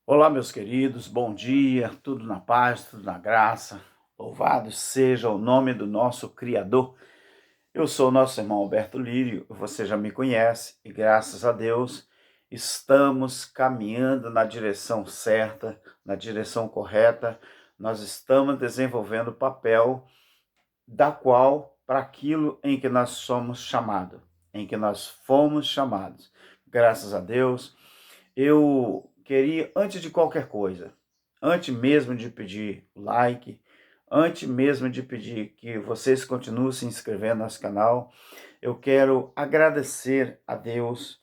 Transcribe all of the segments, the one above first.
Olá, meus queridos, bom dia, tudo na paz, tudo na graça. Louvado seja o nome do nosso Criador. Eu sou o nosso irmão Alberto Lírio, você já me conhece e graças a Deus estamos caminhando na direção certa, na direção correta. Nós estamos desenvolvendo o papel da qual para aquilo em que nós somos chamados, em que nós fomos chamados. Graças a Deus. Eu queria, antes de qualquer coisa, antes mesmo de pedir like, antes mesmo de pedir que vocês continuem se inscrevendo no nosso canal, eu quero agradecer a Deus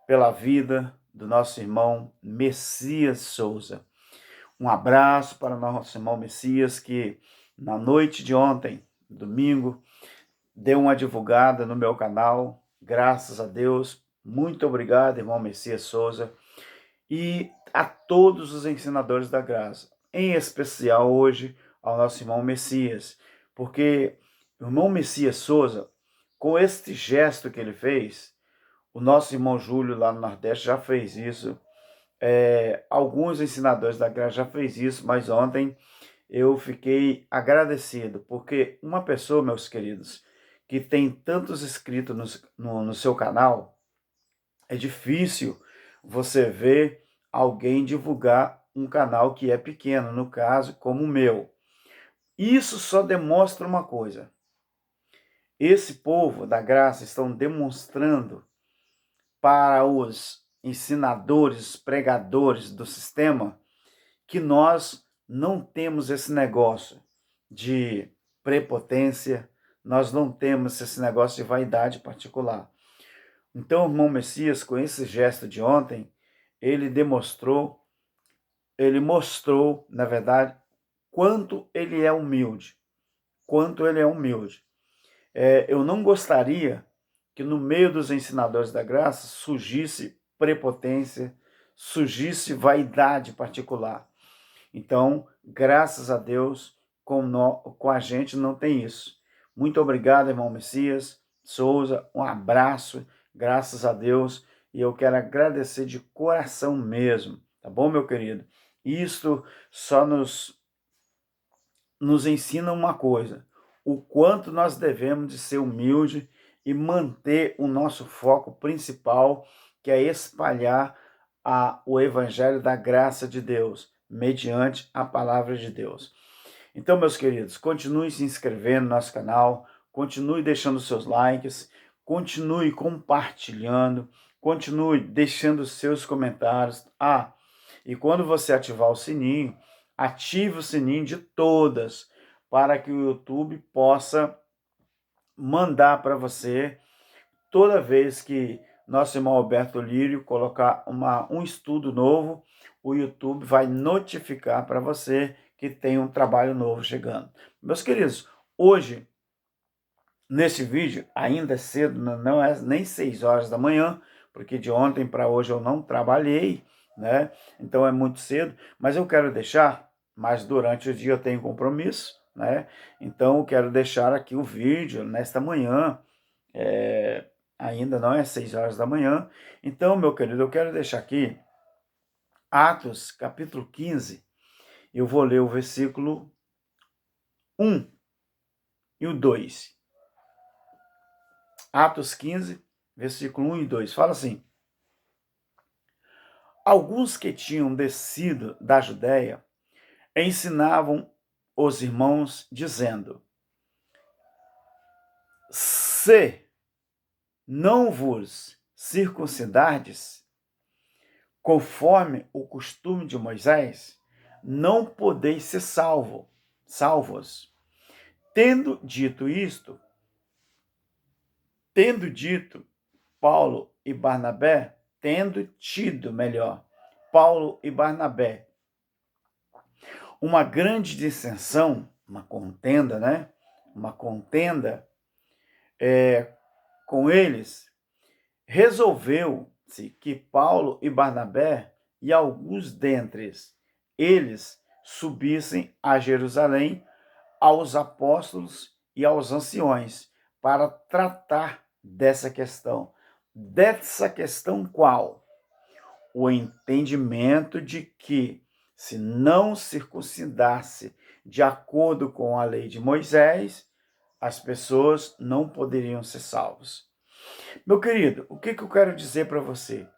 pela vida do nosso irmão Messias Souza. Um abraço para o nosso irmão Messias, que na noite de ontem, domingo, deu uma divulgada no meu canal. Graças a Deus. Muito obrigado, irmão Messias Souza. E a todos os ensinadores da graça, em especial hoje ao nosso irmão Messias, porque o irmão Messias Souza, com este gesto que ele fez, o nosso irmão Júlio lá no Nordeste já fez isso, alguns ensinadores da graça já fez isso, mas ontem eu fiquei agradecido, porque uma pessoa, meus queridos, que tem tantos inscritos no seu canal, é difícil você ver alguém divulgar um canal que é pequeno, no caso, como o meu. Isso só demonstra uma coisa. Esse povo da graça estão demonstrando para os ensinadores, pregadores do sistema, que nós não temos esse negócio de prepotência, nós não temos esse negócio de vaidade particular. Então, o irmão Messias, com esse gesto de ontem, ele mostrou, na verdade, quanto ele é humilde. Quanto ele é humilde. Eu não gostaria que no meio dos ensinadores da graça surgisse prepotência, surgisse vaidade particular. Então, graças a Deus, com a gente não tem isso. Muito obrigado, irmão Messias Souza, um abraço, graças a Deus, e eu quero agradecer de coração mesmo, tá bom, meu querido? Isso só nos ensina uma coisa, o quanto nós devemos de ser humilde e manter o nosso foco principal, que é espalhar o evangelho da graça de Deus, mediante a palavra de Deus. Então, meus queridos, continue se inscrevendo no nosso canal, continue deixando seus likes, continue compartilhando, continue deixando seus comentários. E quando você ativar o sininho, ative o sininho de todas, para que o YouTube possa mandar para você, toda vez que nosso irmão Alberto Lírio colocar um estudo novo, o YouTube vai notificar para você que tem um trabalho novo chegando. Meus queridos, hoje, nesse vídeo, ainda é cedo, não é nem 6 horas da manhã, porque de ontem para hoje eu não trabalhei, né? Então é muito cedo, mas eu quero deixar, mas durante o dia eu tenho compromisso, né? Então eu quero deixar aqui o vídeo nesta manhã, ainda não é 6 horas da manhã. Então, meu querido, eu quero deixar aqui Atos, capítulo 15. Eu vou ler o versículo 1 e o 2. Atos 15, versículo 1 e 2. Fala assim: alguns que tinham descido da Judéia ensinavam os irmãos, dizendo: se não vos circuncidardes, conforme o costume de Moisés, não podeis ser salvos. Tendo dito isto, Paulo e Barnabé, Paulo e Barnabé, uma grande dissensão, uma contenda, né? Uma contenda com eles, resolveu-se que Paulo e Barnabé e alguns dentres eles subissem a Jerusalém aos apóstolos e aos anciões para tratar dessa questão. Dessa questão qual? o entendimento de que, se não circuncidasse de acordo com a lei de Moisés, as pessoas não poderiam ser salvas. Meu querido, o que eu quero dizer para você?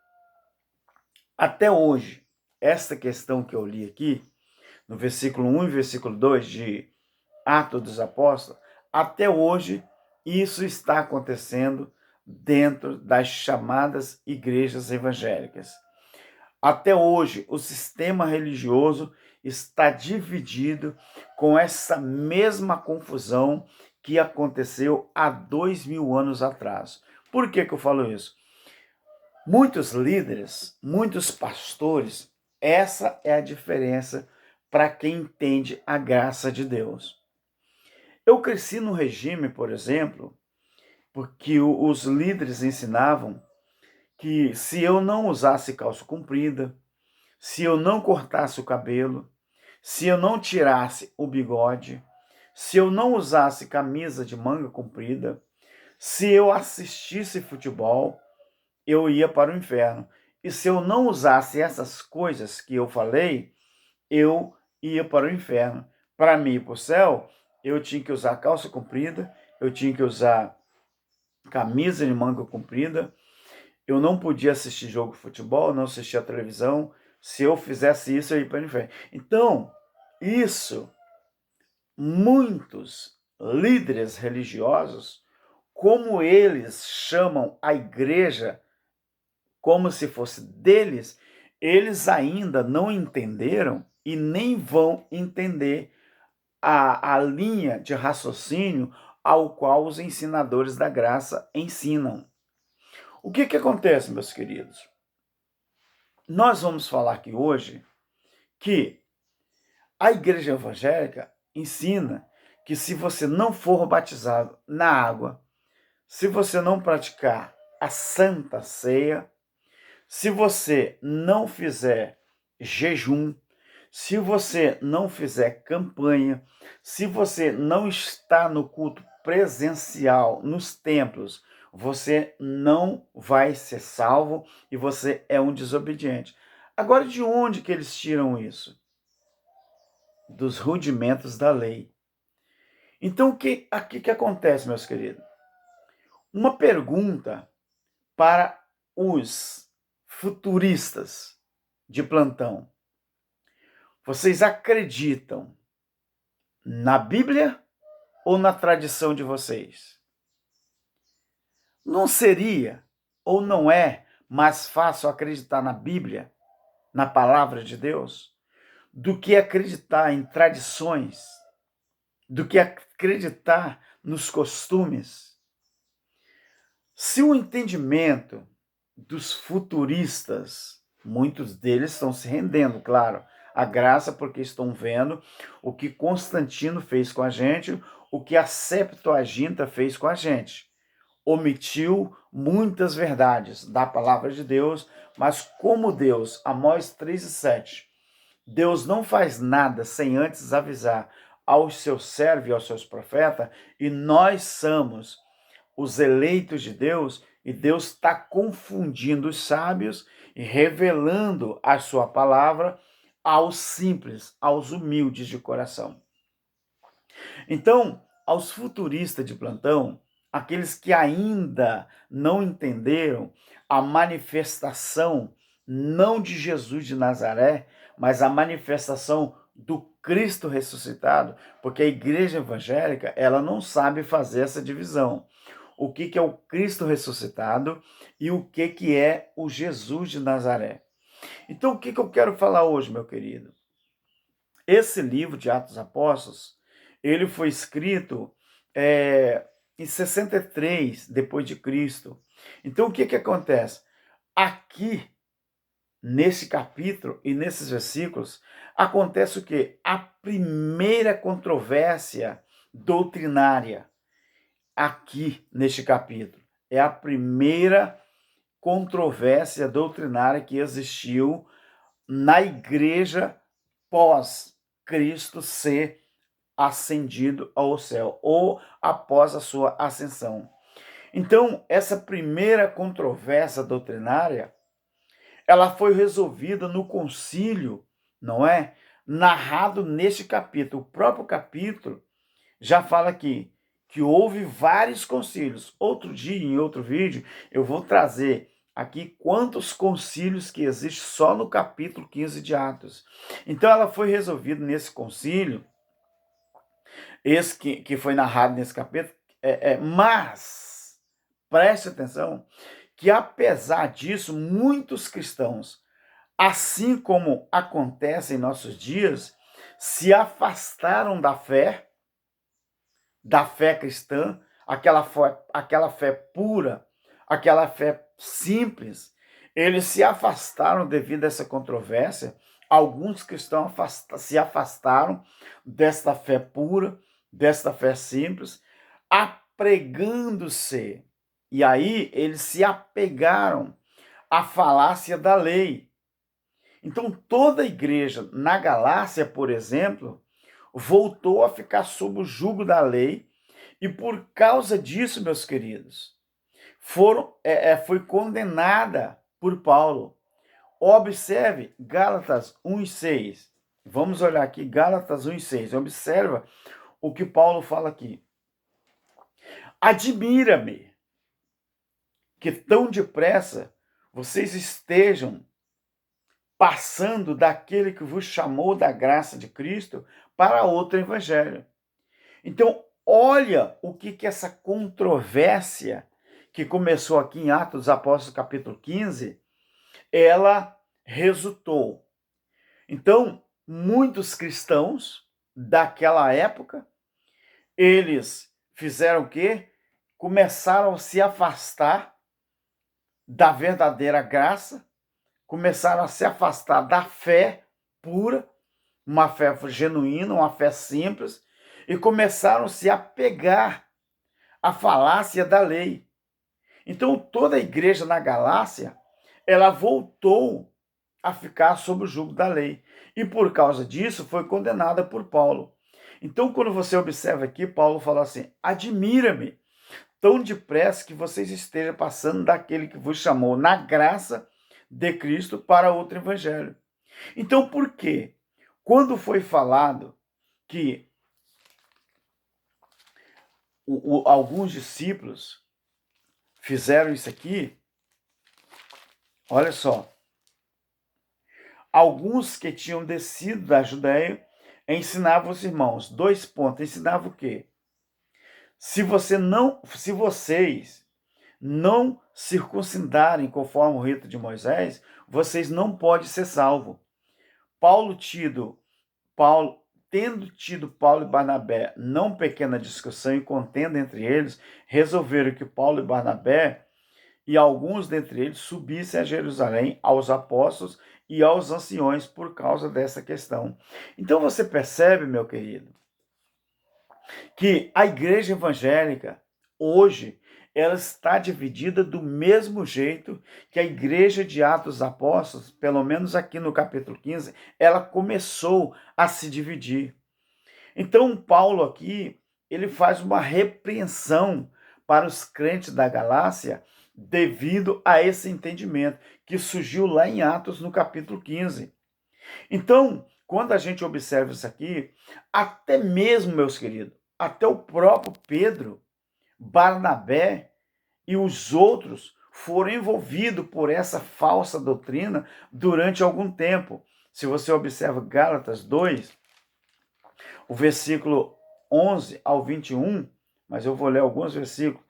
Até hoje, essa questão que eu li aqui, no versículo 1 e versículo 2 de Atos dos Apóstolos, até hoje isso está acontecendo dentro das chamadas igrejas evangélicas. Até hoje, o sistema religioso está dividido com essa mesma confusão que aconteceu há 2000 anos atrás. Por que eu falo isso? Muitos líderes, muitos pastores, essa é a diferença para quem entende a graça de Deus. Eu cresci no regime, por exemplo, porque os líderes ensinavam que se eu não usasse calça comprida, se eu não cortasse o cabelo, se eu não tirasse o bigode, se eu não usasse camisa de manga comprida, se eu assistisse futebol, eu ia para o inferno. E se eu não usasse essas coisas que eu falei, eu ia para o inferno. Para mim ir para o céu, eu tinha que usar calça comprida, eu tinha que usar camisa de manga comprida, eu não podia assistir jogo de futebol, não assistir a televisão. Se eu fizesse isso, eu ia para o inferno. Então, isso, muitos líderes religiosos, como eles chamam a igreja como se fosse deles, eles ainda não entenderam e nem vão entender a linha de raciocínio ao qual os ensinadores da graça ensinam. O que acontece, meus queridos? Nós vamos falar aqui hoje que a igreja evangélica ensina que se você não for batizado na água, se você não praticar a Santa Ceia, se você não fizer jejum, se você não fizer campanha, se você não está no culto presencial nos templos, você não vai ser salvo e você é um desobediente. Agora, de onde que eles tiram isso? Dos rudimentos da lei. Então, o que acontece, meus queridos? Uma pergunta para os futuristas de plantão. Vocês acreditam na Bíblia ou na tradição de vocês? Não seria ou não é mais fácil acreditar na Bíblia, na palavra de Deus, do que acreditar em tradições, do que acreditar nos costumes? Se o entendimento dos futuristas, muitos deles estão se rendendo, claro, à graça, porque estão vendo o que Constantino fez com a gente, o que a Septuaginta fez com a gente. Omitiu muitas verdades da palavra de Deus, mas como Deus, Amós 3:7, Deus não faz nada sem antes avisar aos seus servos e aos seus profetas, e nós somos os eleitos de Deus, e Deus está confundindo os sábios e revelando a sua palavra aos simples, aos humildes de coração. Então, aos futuristas de plantão, aqueles que ainda não entenderam a manifestação não de Jesus de Nazaré, mas a manifestação do Cristo ressuscitado, porque a igreja evangélica, ela não sabe fazer essa divisão. O que é o Cristo ressuscitado e o que é o Jesus de Nazaré. Então, o que eu quero falar hoje, meu querido? Esse livro de Atos dos Apóstolos, ele foi escrito em 63 depois de Cristo. Então, o que acontece? Aqui, nesse capítulo e nesses versículos, acontece o quê? A primeira controvérsia doutrinária aqui neste capítulo. É a primeira controvérsia doutrinária que existiu na igreja pós Cristo ser ascendido ao céu, ou após a sua ascensão. Então, essa primeira controvérsia doutrinária ela foi resolvida no concílio, não é? Narrado neste capítulo. O próprio capítulo já fala aqui que houve vários concílios. Outro dia, em outro vídeo, eu vou trazer aqui quantos concílios que existem só no capítulo 15 de Atos. Então ela foi resolvida nesse concílio, esse que foi narrado nesse capítulo, mas preste atenção que apesar disso, muitos cristãos, assim como acontece em nossos dias, se afastaram da fé cristã, aquela fé pura, aquela fé simples. Eles se afastaram devido a essa controvérsia. Alguns cristãos se afastaram desta fé pura, desta fé simples, apregando-se. E aí eles se apegaram à falácia da lei. Então toda a igreja na Galácia, por exemplo, voltou a ficar sob o jugo da lei, e por causa disso, meus queridos, foi condenada por Paulo. Observe Gálatas 1:6. Vamos olhar aqui, Gálatas 1:6. Observa o que Paulo fala aqui. Admira-me que tão depressa vocês estejam passando daquele que vos chamou da graça de Cristo para outro evangelho. Então, olha o que essa controvérsia que começou aqui em Atos dos Apóstolos, capítulo 15, ela resultou. Então, muitos cristãos daquela época, eles fizeram o quê? Começaram a se afastar da verdadeira graça, começaram a se afastar da fé pura, uma fé genuína, uma fé simples, e começaram a se apegar à falácia da lei. Então toda a igreja na Galácia, ela voltou a ficar sob o jugo da lei. E por causa disso foi condenada por Paulo. Então quando você observa aqui, Paulo fala assim, admira-me tão depressa que vocês estejam passando daquele que vos chamou na graça de Cristo para outro evangelho. Então por quê? Quando foi falado que alguns discípulos fizeram isso aqui, olha só, alguns que tinham descido da Judéia ensinavam os irmãos, 2 pontos, ensinavam o quê? Se vocês não circuncidarem conforme o rito de Moisés, vocês não podem ser salvos. Tendo tido Paulo e Barnabé não pequena discussão e contenda entre eles, resolveram que Paulo e Barnabé e alguns dentre eles subissem a Jerusalém aos apóstolos e aos anciões por causa dessa questão. Então você percebe, meu querido, que a igreja evangélica hoje ela está dividida do mesmo jeito que a igreja de Atos dos Apóstolos, pelo menos aqui no capítulo 15, ela começou a se dividir. Então Paulo aqui, ele faz uma repreensão para os crentes da Galácia devido a esse entendimento que surgiu lá em Atos no capítulo 15. Então, quando a gente observa isso aqui, até mesmo, meus queridos, até o próprio Pedro, Barnabé e os outros foram envolvidos por essa falsa doutrina durante algum tempo. Se você observa Gálatas 2, o versículo 11 ao 21, mas eu vou ler alguns versículos.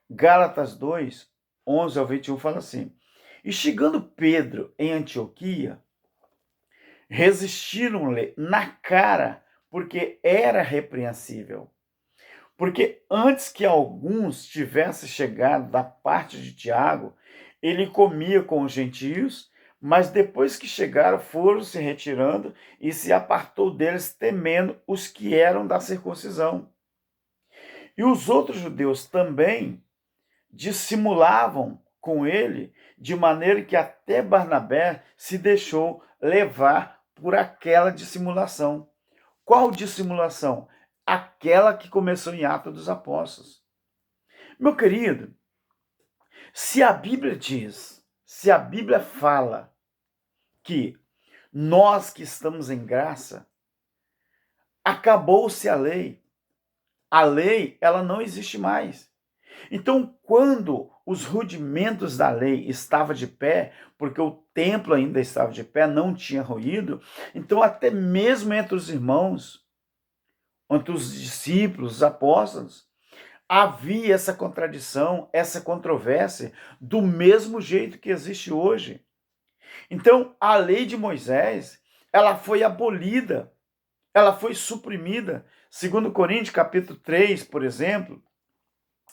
Gálatas 2, 11 ao 21 fala assim: E chegando Pedro em Antioquia, resistiram-lhe na cara, porque era repreensível. Porque antes que alguns tivessem chegado da parte de Tiago, ele comia com os gentios, mas depois que chegaram, foram se retirando e se apartou deles, temendo os que eram da circuncisão. E os outros judeus também dissimulavam com ele, de maneira que até Barnabé se deixou levar por aquela dissimulação. Qual dissimulação? Aquela que começou em Atos dos Apóstolos. Meu querido, se a Bíblia diz, se a Bíblia fala que nós que estamos em graça, acabou-se a lei. A lei, ela não existe mais. Então, quando os rudimentos da lei estavam de pé, porque o templo ainda estava de pé, não tinha ruído, então até mesmo entre os irmãos, entre os discípulos, os apóstolos, havia essa contradição, essa controvérsia, do mesmo jeito que existe hoje. Então, a lei de Moisés, ela foi abolida, ela foi suprimida. Segundo Coríntios, capítulo 3, por exemplo,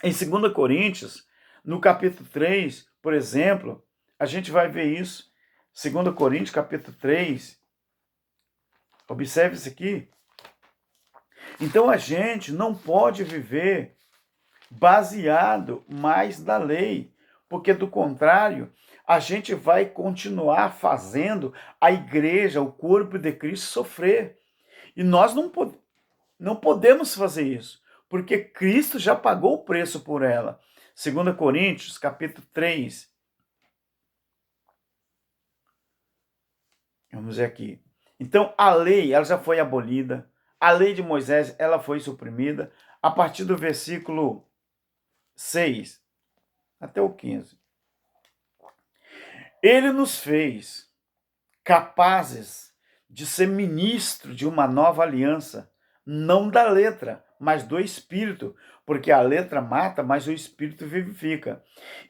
em 2 Coríntios, no capítulo 3, por exemplo, a gente vai ver isso. 2 Coríntios, capítulo 3. Observe isso aqui. Então a gente não pode viver baseado mais na lei, porque do contrário, a gente vai continuar fazendo a igreja, o corpo de Cristo sofrer. E nós não podemos fazer isso, porque Cristo já pagou o preço por ela. 2 Coríntios, capítulo 3. Vamos ver aqui. Então, a lei, ela já foi abolida. A lei de Moisés, ela foi suprimida. A partir do versículo 6 até o 15. Ele nos fez capazes de ser ministro de uma nova aliança, não da letra, mas do Espírito, porque a letra mata, mas o Espírito vivifica.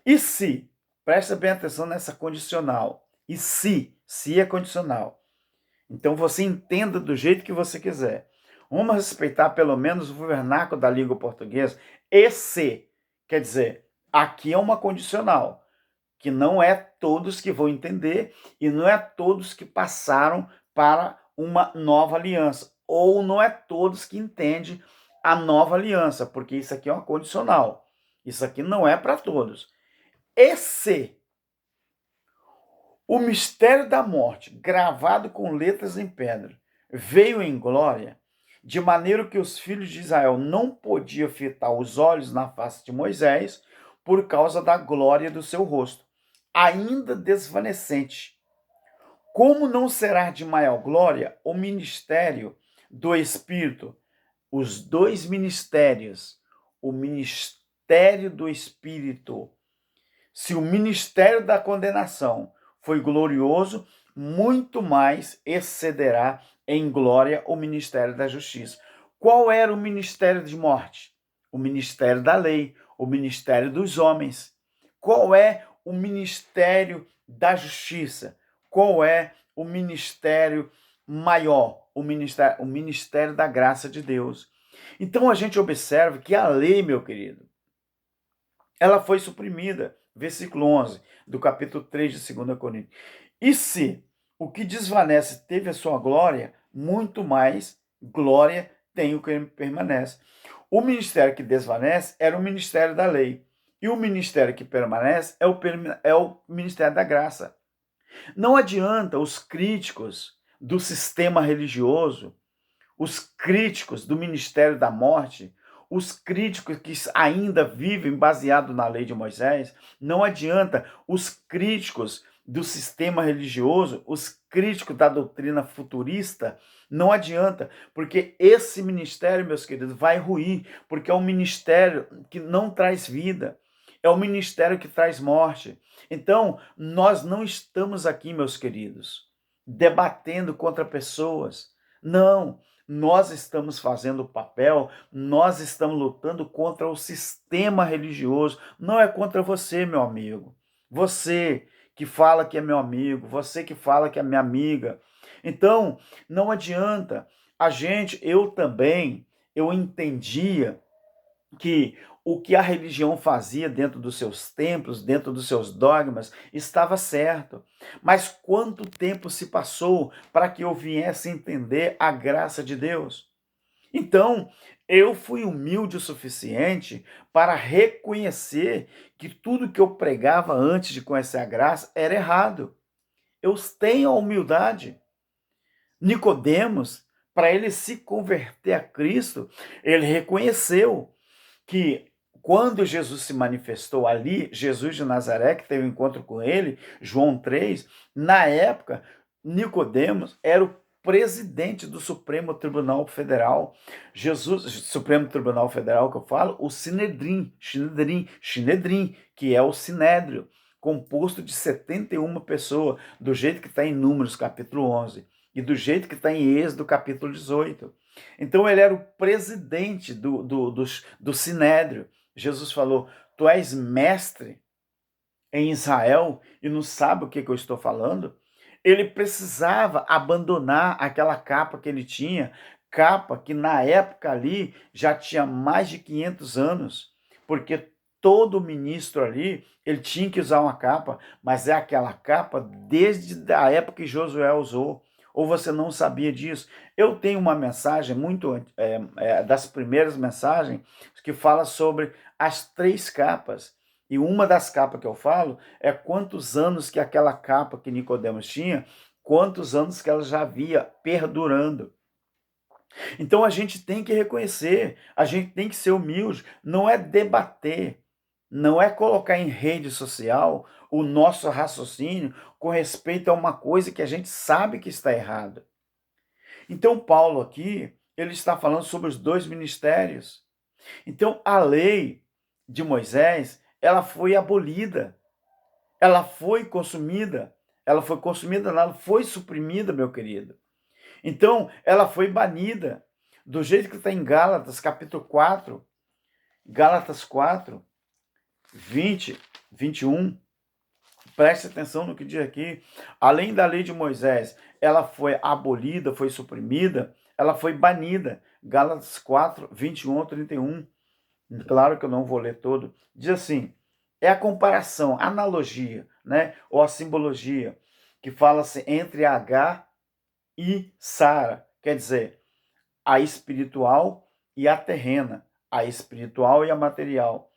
E se, presta bem atenção nessa condicional, e se é condicional, então você entenda do jeito que você quiser. Vamos respeitar pelo menos o vernáculo da língua portuguesa. E se, quer dizer, aqui é uma condicional, que não é todos que vão entender e não é todos que passaram para uma nova aliança, ou não é todos que entendem a nova aliança, porque isso aqui é uma condicional. Isso aqui não é para todos. E se o mistério da morte, gravado com letras em pedra, veio em glória, de maneira que os filhos de Israel não podiam fitar os olhos na face de Moisés por causa da glória do seu rosto, ainda desvanecente. Como não será de maior glória o ministério do Espírito? Os dois ministérios, o ministério do Espírito. Se o ministério da condenação foi glorioso, muito mais excederá em glória o ministério da justiça. Qual era o ministério de morte? O ministério da lei, o ministério dos homens. Qual é o ministério da justiça? Qual é o ministério maior? O ministério da graça de Deus. Então a gente observa que a lei, meu querido, ela foi suprimida. Versículo 11 do capítulo 3 de 2 Coríntios. E se o que desvanece teve a sua glória, muito mais glória tem o que permanece. O ministério que desvanece era o ministério da lei. E o ministério que permanece é o ministério da graça. Não adianta os críticos do sistema religioso, os críticos do ministério da morte, os críticos que ainda vivem baseado na lei de Moisés, não adianta os críticos do sistema religioso, os críticos da doutrina futurista, não adianta, porque esse ministério, meus queridos, vai ruir, porque é um ministério que não traz vida, é um ministério que traz morte. Então, nós não estamos aqui, meus queridos, debatendo contra pessoas. Não, nós estamos fazendo o papel, nós estamos lutando contra o sistema religioso, não é contra você, meu amigo. Você que fala que é meu amigo, você que fala que é minha amiga. Então, não adianta. Eu também, eu entendia que o que a religião fazia dentro dos seus templos, dentro dos seus dogmas, estava certo. Mas quanto tempo se passou para que eu viesse entender a graça de Deus? Então, eu fui humilde o suficiente para reconhecer que tudo que eu pregava antes de conhecer a graça era errado. Eu tenho a humildade. Nicodemos, para ele se converter a Cristo, ele reconheceu que quando Jesus se manifestou ali, Jesus de Nazaré, que teve um encontro com ele, João 3, na época, Nicodemos era o presidente do Supremo Tribunal Federal. Supremo Tribunal Federal que eu falo, o Sinedrim, que é o Sinédrio, composto de 71 pessoas, do jeito que está em Números, capítulo 11, e do jeito que está em Êxodo, capítulo 18. Então ele era o presidente do Sinédrio. Jesus falou, tu és mestre em Israel e não sabe o que eu estou falando? Ele precisava abandonar aquela capa que ele tinha, capa que na época ali já tinha mais de 500 anos, porque todo ministro ali, ele tinha que usar uma capa, mas é aquela capa desde a época que Josué usou. Ou você não sabia disso? Eu tenho uma mensagem muito das primeiras mensagens que fala sobre as 3 capas. E uma das capas que eu falo é quantos anos que aquela capa que Nicodemos tinha, quantos anos que ela já havia perdurando. Então a gente tem que reconhecer, a gente tem que ser humilde, não é debater, não é colocar em rede social o nosso raciocínio com respeito a uma coisa que a gente sabe que está errada. Então Paulo aqui, ele está falando sobre os 2 ministérios. Então a lei de Moisés, ela foi abolida, ela foi consumida, ela foi suprimida, meu querido. Então, ela foi banida, do jeito que está em Gálatas, capítulo 4, Gálatas 4, 20, 21. Preste atenção no que diz aqui. Além da lei de Moisés, ela foi abolida, foi suprimida, ela foi banida. Gálatas 4, 21 ao 31. Claro que eu não vou ler todo. Diz assim, é a comparação, a analogia, né? Ou a simbologia, que fala-se entre Agar e Sara. Quer dizer, a espiritual e a terrena, a espiritual e a material.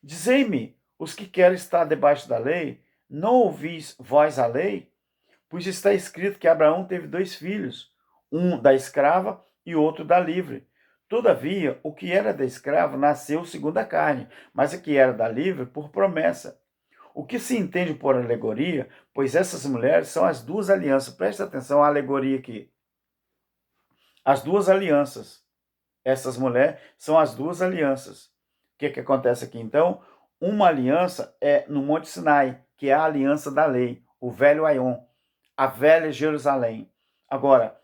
Dizei-me, os que querem estar debaixo da lei, não ouvis vós a lei? Pois está escrito que Abraão teve 2 filhos, um da escrava e outro da livre. Todavia, o que era da escrava nasceu segundo a carne, mas o que era da livre por promessa. O que se entende por alegoria, pois essas mulheres são as 2 alianças. Presta atenção à alegoria aqui. As 2 alianças. Essas mulheres são as 2 alianças. O que acontece aqui então? Uma aliança é no Monte Sinai, que é a aliança da lei, o velho Aion, a velha Jerusalém. Agora,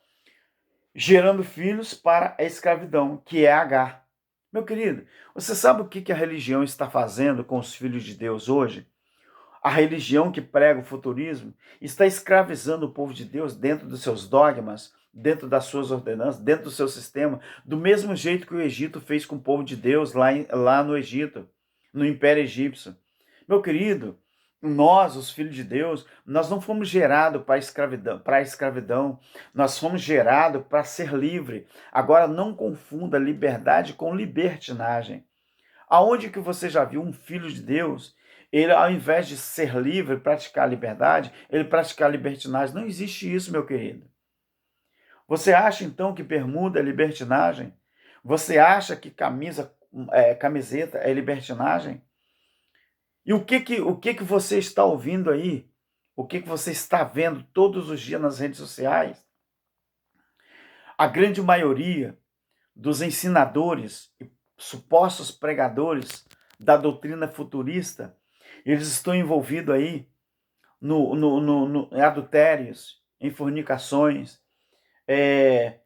gerando filhos para a escravidão, que é Agar. Meu querido, você sabe o que a religião está fazendo com os filhos de Deus hoje? A religião que prega o futurismo está escravizando o povo de Deus dentro dos seus dogmas, dentro das suas ordenanças, dentro do seu sistema, do mesmo jeito que o Egito fez com o povo de Deus lá no Egito, no Império Egípcio. Meu querido, nós, os filhos de Deus, nós não fomos gerados para a escravidão, nós fomos gerados para ser livre. Agora, não confunda liberdade com libertinagem. Aonde que você já viu um filho de Deus, ele ao invés de ser livre, praticar a liberdade, ele praticar a libertinagem? Não existe isso, meu querido. Você acha então que bermuda é libertinagem? Você acha que camiseta é libertinagem? E o que você está ouvindo aí? O que você está vendo todos os dias nas redes sociais? A grande maioria dos ensinadores e supostos pregadores da doutrina futurista, eles estão envolvidos aí em adultérios, em fornicações,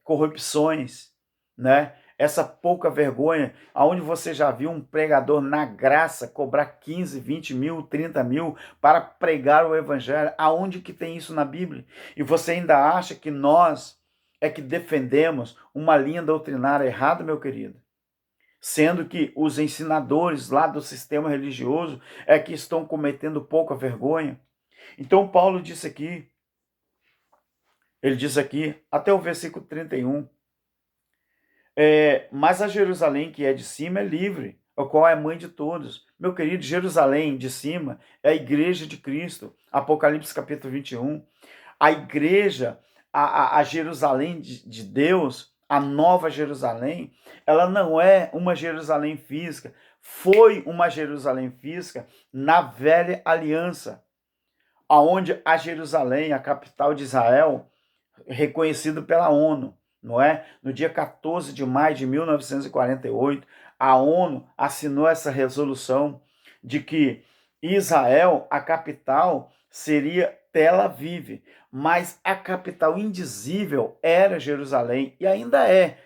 corrupções, né? Essa pouca vergonha, aonde você já viu um pregador na graça cobrar 15, 20 mil, 30 mil para pregar o evangelho? Aonde que tem isso na Bíblia? E você ainda acha que nós é que defendemos uma linha doutrinária errada, meu querido? Sendo que os ensinadores lá do sistema religioso é que estão cometendo pouca vergonha. Então Paulo disse aqui, ele diz aqui, até o versículo 31, mas a Jerusalém que é de cima é livre, a qual é mãe de todos. Meu querido, Jerusalém de cima é a igreja de Cristo, Apocalipse capítulo 21. A igreja, a Jerusalém de Deus, a nova Jerusalém, ela não é uma Jerusalém física, foi uma Jerusalém física na velha aliança, aonde a Jerusalém, a capital de Israel, reconhecido pela ONU, não é? No dia 14 de maio de 1948, a ONU assinou essa resolução de que Israel, a capital, seria Tel Aviv, mas a capital indizível era Jerusalém, e ainda é,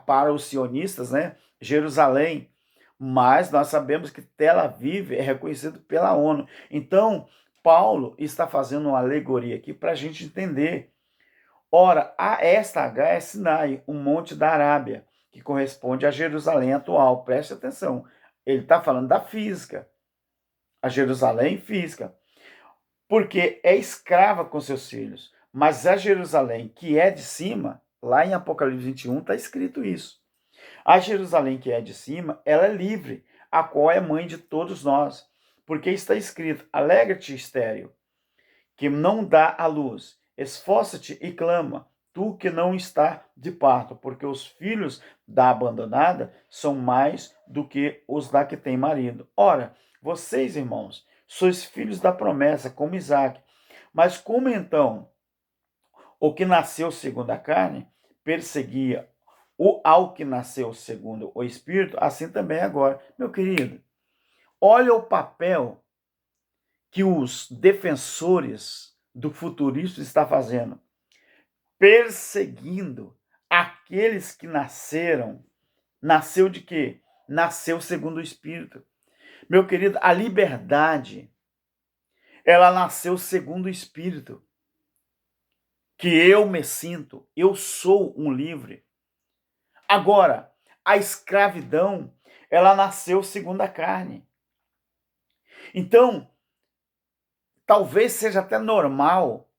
para os sionistas, né? Jerusalém, mas nós sabemos que Tel Aviv é reconhecido pela ONU. Então, Paulo está fazendo uma alegoria aqui para a gente entender. Ora, esta H é Sinai, um monte da Arábia, que corresponde a Jerusalém atual. Preste atenção, ele está falando da física, a Jerusalém física, porque é escrava com seus filhos. Mas a Jerusalém que é de cima, lá em Apocalipse 21 está escrito isso. A Jerusalém que é de cima, ela é livre, a qual é mãe de todos nós. Porque está escrito: alegra-te, estéril, que não dá à luz, esforça-te e clama, tu que não está de parto, porque os filhos da abandonada são mais do que os da que tem marido. Ora, vocês, irmãos, sois filhos da promessa, como Isaque. Mas como então o que nasceu segundo a carne perseguia ao que nasceu segundo o Espírito, assim também agora. Meu querido, olha o papel que os defensores do futurismo estão fazendo, perseguindo aqueles que nasceram. Nasceu de quê? Nasceu segundo o Espírito. Meu querido, a liberdade, ela nasceu segundo o Espírito. Que eu me sinto, eu sou um livre. Agora, a escravidão, ela nasceu segundo a carne. Então, talvez seja até normal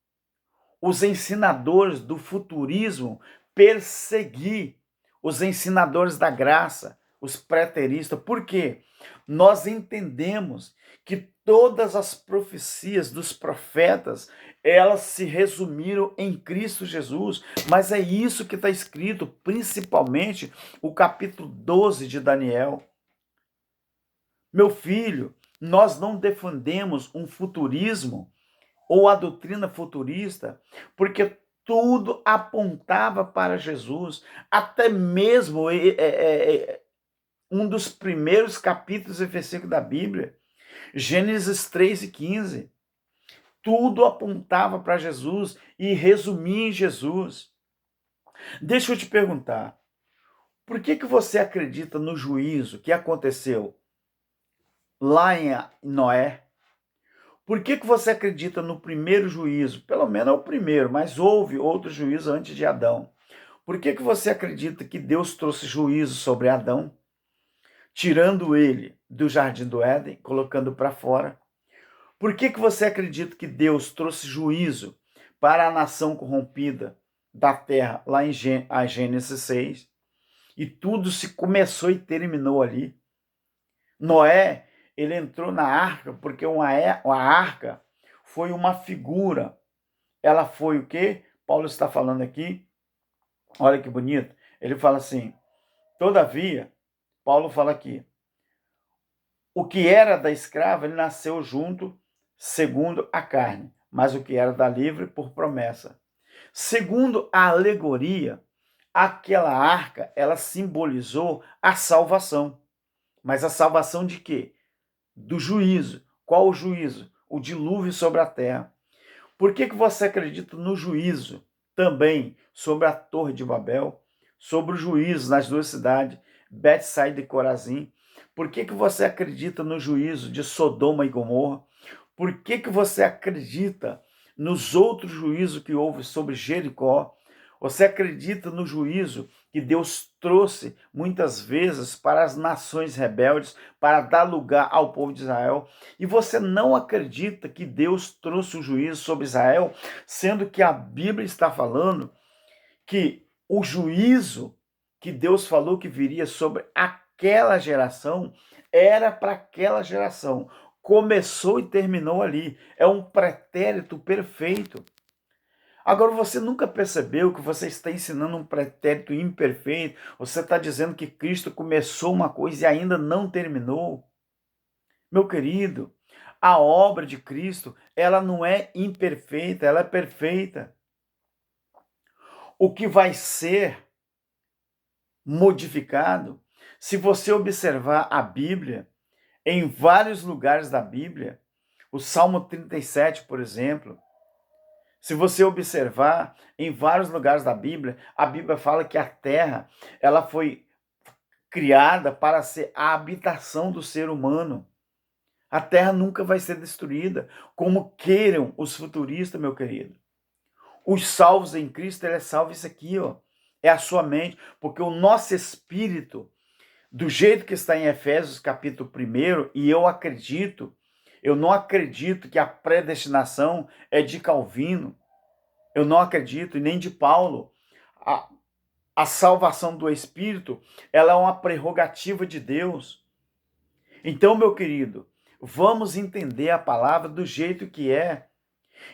os ensinadores do futurismo perseguir os ensinadores da graça, os preteristas. Por quê? Nós entendemos que todas as profecias dos profetas, elas se resumiram em Cristo Jesus, mas é isso que está escrito, principalmente o capítulo 12 de Daniel. Meu filho, nós não defendemos um futurismo ou a doutrina futurista, porque tudo apontava para Jesus, até mesmo um dos primeiros capítulos e versículos da Bíblia, Gênesis 3 e 15, tudo apontava para Jesus e resumia em Jesus. Deixa eu te perguntar, por que você acredita no juízo que aconteceu lá em Noé? Por que você acredita no primeiro juízo? Pelo menos é o primeiro, mas houve outro juízo antes de Adão. Por que você acredita que Deus trouxe juízo sobre Adão, tirando ele do jardim do Éden, colocando para fora? Por que você acredita que Deus trouxe juízo para a nação corrompida da terra, lá em Gênesis 6? E tudo se começou e terminou ali. Noé, ele entrou na arca porque a arca foi uma figura. Ela foi o quê? Paulo está falando aqui. Olha que bonito. Ele fala assim: todavia, Paulo fala aqui, o que era da escrava, ele nasceu junto, segundo a carne, mas o que era da livre, por promessa. Segundo a alegoria, aquela arca, ela simbolizou a salvação. Mas a salvação de quê? Do juízo. Qual o juízo? O dilúvio sobre a terra. Por que você acredita no juízo também sobre a Torre de Babel, sobre o juízo nas duas cidades, Betsaida e Corazim? Por que você acredita no juízo de Sodoma e Gomorra? Por que você acredita nos outros juízos que houve sobre Jericó? Você acredita no juízo que Deus trouxe muitas vezes para as nações rebeldes, para dar lugar ao povo de Israel? E você não acredita que Deus trouxe o juízo sobre Israel, sendo que a Bíblia está falando que o juízo que Deus falou que viria sobre aquela geração era para aquela geração. Começou e terminou ali. É um pretérito perfeito. Agora, você nunca percebeu que você está ensinando um pretérito imperfeito? Você está dizendo que Cristo começou uma coisa e ainda não terminou? Meu querido, A obra de Cristo, ela não é imperfeita, ela é perfeita. O que vai ser modificado, se você observar a Bíblia, em vários lugares da Bíblia, o Salmo 37, por exemplo, se você observar em vários lugares da Bíblia, a Bíblia fala que a terra, ela foi criada para ser a habitação do ser humano. A terra nunca vai ser destruída, como queiram os futuristas, meu querido. Os salvos em Cristo, ele é salvo isso aqui, ó. É a sua mente, porque o nosso espírito, do jeito que está em Efésios capítulo 1, e eu não acredito que a predestinação é de Calvino, eu não acredito, e nem de Paulo. A salvação do Espírito, ela é uma prerrogativa de Deus. Então, meu querido, vamos entender a palavra do jeito que é.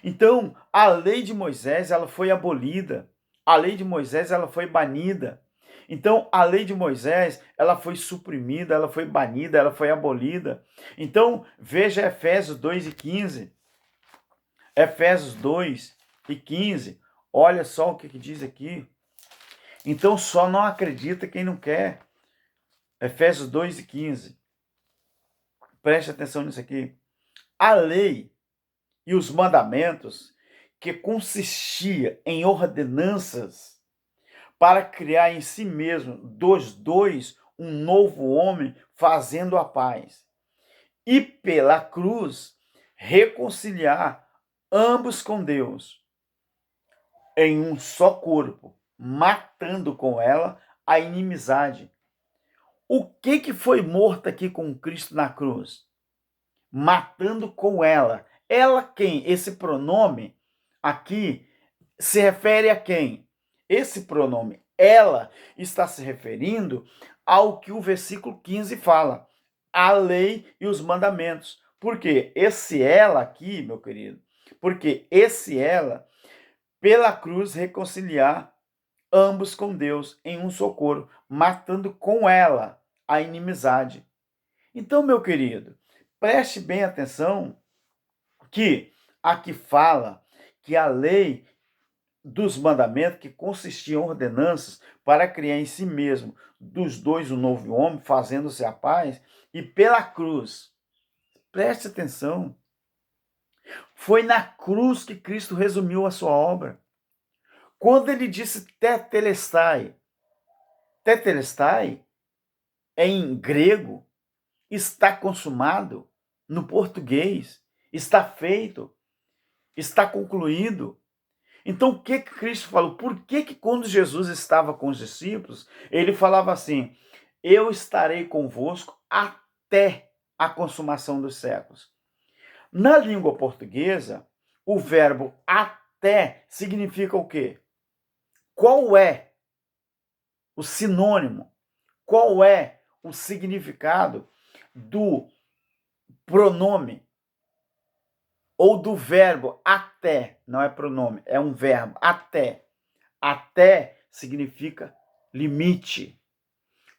Então, a lei de Moisés, ela foi abolida. A lei de Moisés, ela foi banida. Então, a lei de Moisés, ela foi suprimida, ela foi banida, ela foi abolida. Então, veja Efésios 2:15. Efésios 2:15. Olha só o que diz aqui. Então, só não acredita quem não quer. Efésios 2:15. Preste atenção nisso aqui. A lei e os mandamentos, que consistia em ordenanças para criar em si mesmo dos dois um novo homem, fazendo a paz, e pela cruz reconciliar ambos com Deus em um só corpo, matando com ela a inimizade. O que foi morto aqui com Cristo na cruz? Matando com ela. Ela quem? Esse pronome aqui se refere a quem? Esse pronome, ela, está se referindo ao que o versículo 15 fala. A lei e os mandamentos. Por quê? Esse ela aqui, meu querido, porque esse ela, pela cruz, reconciliar ambos com Deus em um só corpo, matando com ela a inimizade. Então, meu querido, preste bem atenção que aqui fala que a lei dos mandamentos, que consistia em ordenanças para criar em si mesmo dos dois um novo homem, fazendo-se a paz, e pela cruz. Preste atenção. Foi na cruz que Cristo resumiu a sua obra. Quando ele disse tetelestai, tetelestai em grego, está consumado, no português, está feito, está concluído. Então, o que Cristo falou? Por que quando Jesus estava com os discípulos, ele falava assim, eu estarei convosco até a consumação dos séculos? Na língua portuguesa, o verbo até significa o quê? Qual é o sinônimo? Qual é o significado do pronome ou do verbo até? Não é pronome, é um verbo, até. Até significa limite.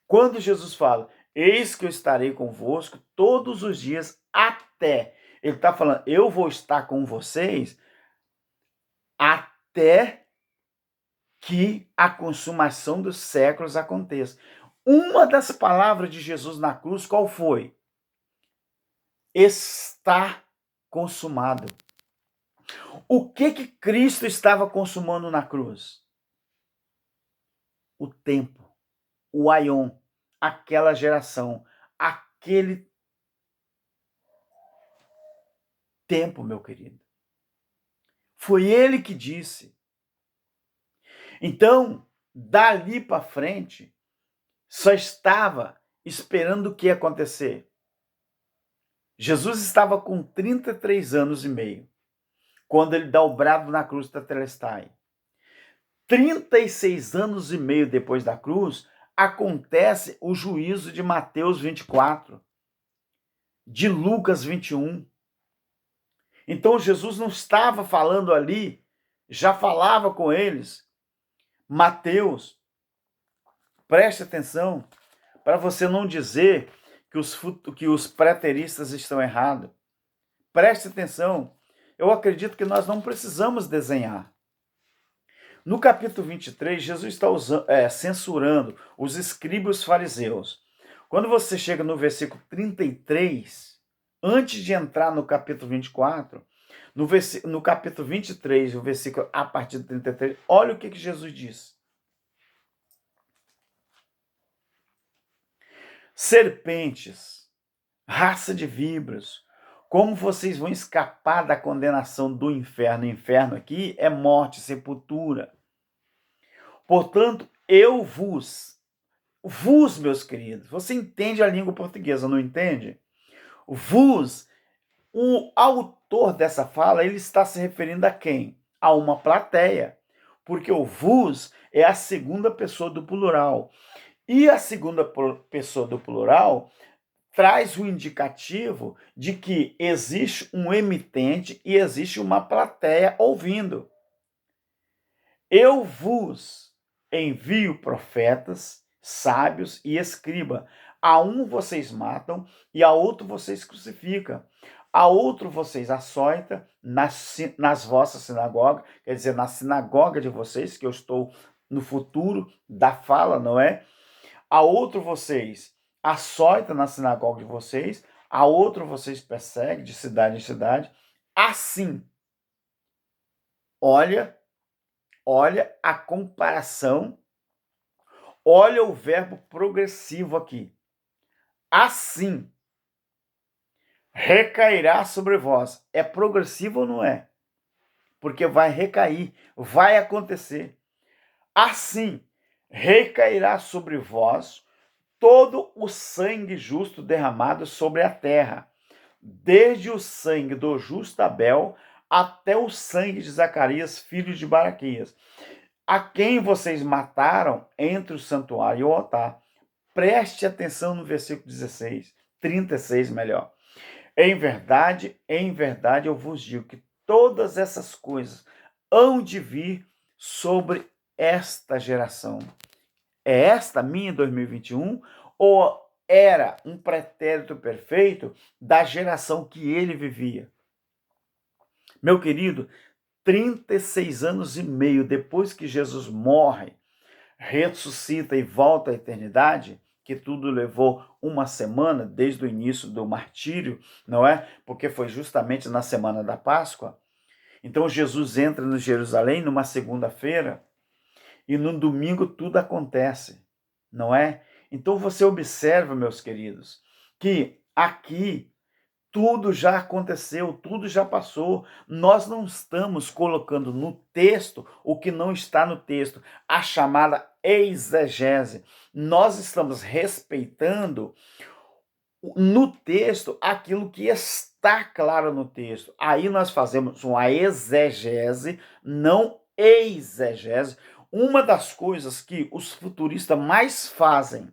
Quando Jesus fala, eis que eu estarei convosco todos os dias até. Ele está falando, eu vou estar com vocês até que a consumação dos séculos aconteça. Uma das palavras de Jesus na cruz, qual foi? Está consumado. O que Cristo estava consumando na cruz? O tempo, o aion, aquela geração, aquele tempo, meu querido. Foi ele que disse. Então, dali para frente, só estava esperando o que ia acontecer. Jesus estava com 33 anos e meio, quando ele dá o brado na cruz da Tetelestai. 36 anos e meio depois da cruz, acontece o juízo de Mateus 24, de Lucas 21. Então Jesus não estava falando ali, já falava com eles. Mateus, preste atenção, para você não dizer que os preteristas estão errados. Preste atenção, eu acredito que nós não precisamos desenhar. No capítulo 23, Jesus está censurando os escribas e os fariseus. Quando você chega no versículo 33, antes de entrar no capítulo 24, no capítulo 23, o versículo a partir do 33, olha o que Jesus diz. Serpentes, raça de víboras, como vocês vão escapar da condenação do inferno? O inferno aqui é morte, sepultura. Portanto, eu vos, meus queridos, você entende a língua portuguesa, não entende? Vos, o autor dessa fala, ele está se referindo a quem? A uma plateia, porque o vos é a segunda pessoa do plural. E a segunda pessoa do plural traz o indicativo de que existe um emitente e existe uma plateia ouvindo. Eu vos envio profetas, sábios e escriba. A um vocês matam e a outro vocês crucificam. A outro vocês açoitam nas vossas sinagogas, quer dizer, na sinagoga de vocês, que eu estou no futuro da fala, não é? A outro vocês açoitam na sinagoga de vocês, a outro vocês perseguem de cidade em cidade. Assim, olha a comparação, olha o verbo progressivo aqui. Assim, recairá sobre vós. É progressivo ou não é? Porque vai recair, vai acontecer. Assim, recairá sobre vós todo o sangue justo derramado sobre a terra, desde o sangue do justo Abel até o sangue de Zacarias, filho de Baraquias, a quem vocês mataram entre o santuário e o altar. Preste atenção no versículo 16, 36 melhor. Em verdade, eu vos digo que todas essas coisas hão de vir sobre esta geração. É esta minha 2021 ou era um pretérito perfeito da geração que ele vivia? Meu querido, 36 anos e meio depois que Jesus morre, ressuscita e volta à eternidade, que tudo levou uma semana desde o início do martírio, não é? Porque foi justamente na semana da Páscoa. Então Jesus entra no Jerusalém numa segunda-feira e no domingo tudo acontece, não é? Então você observa, meus queridos, que aqui tudo já aconteceu, tudo já passou. Nós não estamos colocando no texto o que não está no texto, a chamada exegese. Nós estamos respeitando no texto aquilo que está claro no texto. Aí nós fazemos uma exegese, não exegese. Uma das coisas que os futuristas mais fazem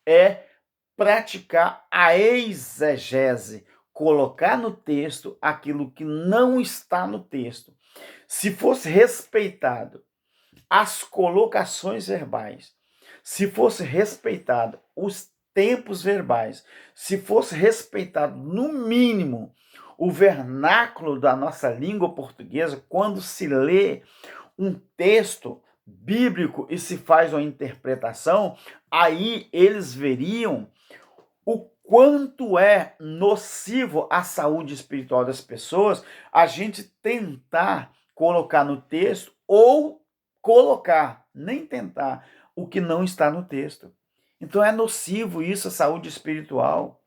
é praticar a exegese, colocar no texto aquilo que não está no texto. Se fosse respeitado as colocações verbais, se fosse respeitado os tempos verbais, se fosse respeitado, no mínimo, o vernáculo da nossa língua portuguesa, quando se lê um texto bíblico e se faz uma interpretação, aí eles veriam o quanto é nocivo à saúde espiritual das pessoas a gente tentar colocar no texto ou colocar, nem tentar, o que não está no texto. Então é nocivo isso à saúde espiritual.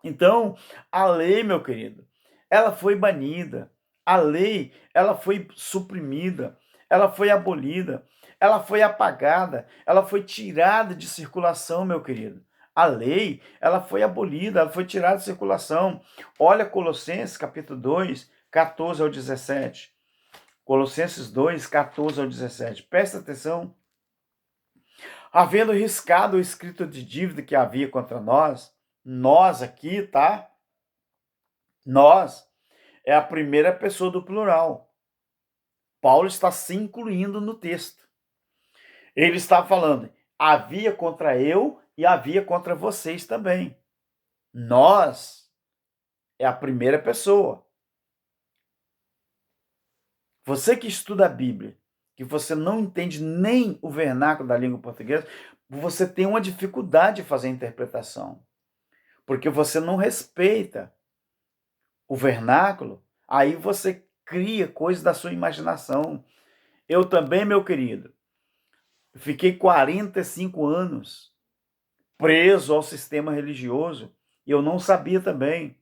Então, a lei, meu querido, ela foi banida. A lei, ela foi suprimida, ela foi abolida, ela foi apagada, ela foi tirada de circulação, meu querido. A lei, ela foi abolida, ela foi tirada de circulação. Olha Colossenses, capítulo 2, 14 ao 17. Colossenses 2, 14 ao 17. Presta atenção. Havendo riscado o escrito de dívida que havia contra nós aqui, tá? Nós é a primeira pessoa do plural. Paulo está se incluindo no texto. Ele está falando, havia contra eu e havia contra vocês também. Nós é a primeira pessoa. Você que estuda a Bíblia, que você não entende nem o vernáculo da língua portuguesa, você tem uma dificuldade de fazer a interpretação. Porque você não respeita o vernáculo, aí você cria coisas da sua imaginação. Eu também, meu querido, fiquei 45 anos preso ao sistema religioso e eu não sabia também.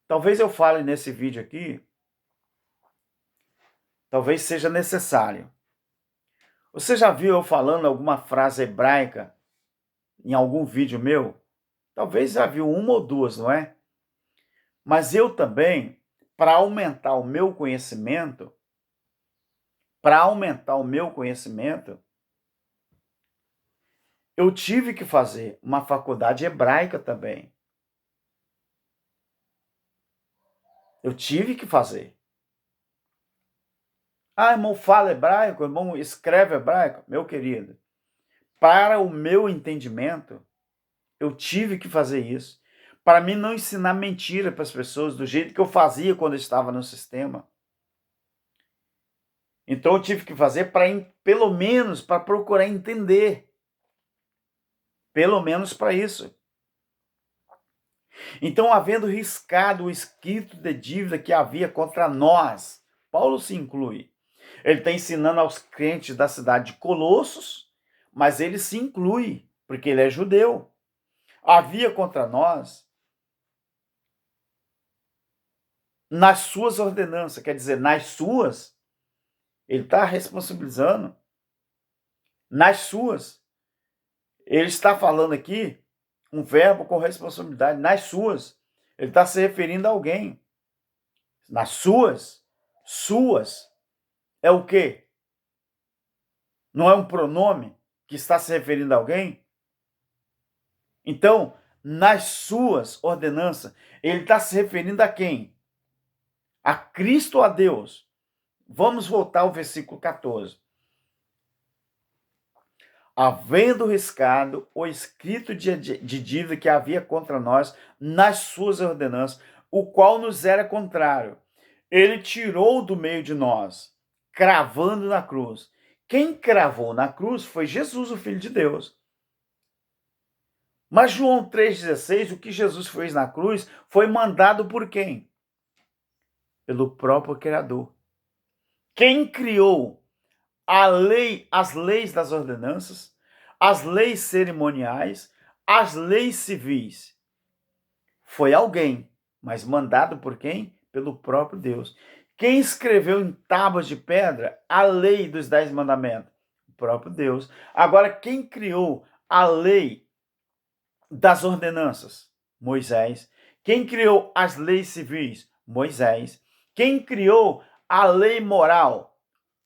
Talvez eu fale nesse vídeo aqui, talvez seja necessário. Você já viu eu falando alguma frase hebraica em algum vídeo meu? Talvez já viu uma ou duas, não é? Mas eu também, para aumentar o meu conhecimento, eu tive que fazer uma faculdade hebraica também. Eu tive que fazer. Ah, irmão, fala hebraico, irmão, escreve hebraico. Meu querido, para o meu entendimento, eu tive que fazer isso. Para mim não ensinar mentira para as pessoas do jeito que eu fazia quando eu estava no sistema. Então eu tive que fazer para, pelo menos, para procurar entender. Pelo menos para isso. Então, havendo riscado o escrito de dívida que havia contra nós, Paulo se inclui. Ele está ensinando aos crentes da cidade de Colossos, mas ele se inclui, porque ele é judeu. Havia contra nós, nas suas ordenanças, quer dizer, nas suas, ele está responsabilizando, nas suas. Ele está falando aqui um verbo com responsabilidade, nas suas. Ele está se referindo a alguém. Nas suas, suas, é o quê? Não é um pronome que está se referindo a alguém? Então, nas suas ordenanças, ele está se referindo a quem? A Cristo ou a Deus? Vamos voltar ao versículo 14. Havendo riscado o escrito de dívida que havia contra nós nas suas ordenanças, o qual nos era contrário, ele tirou do meio de nós, cravando na cruz. Quem cravou na cruz foi Jesus, o Filho de Deus. Mas João 3,16, o que Jesus fez na cruz foi mandado por quem? Pelo próprio Criador. Quem criou a lei, as leis das ordenanças, as leis cerimoniais, as leis civis? Foi alguém, mas mandado por quem? Pelo próprio Deus. Quem escreveu em tábuas de pedra a lei dos 10 mandamentos? O próprio Deus. Agora, quem criou a lei das ordenanças? Moisés. Quem criou as leis civis? Moisés. Quem criou a lei moral?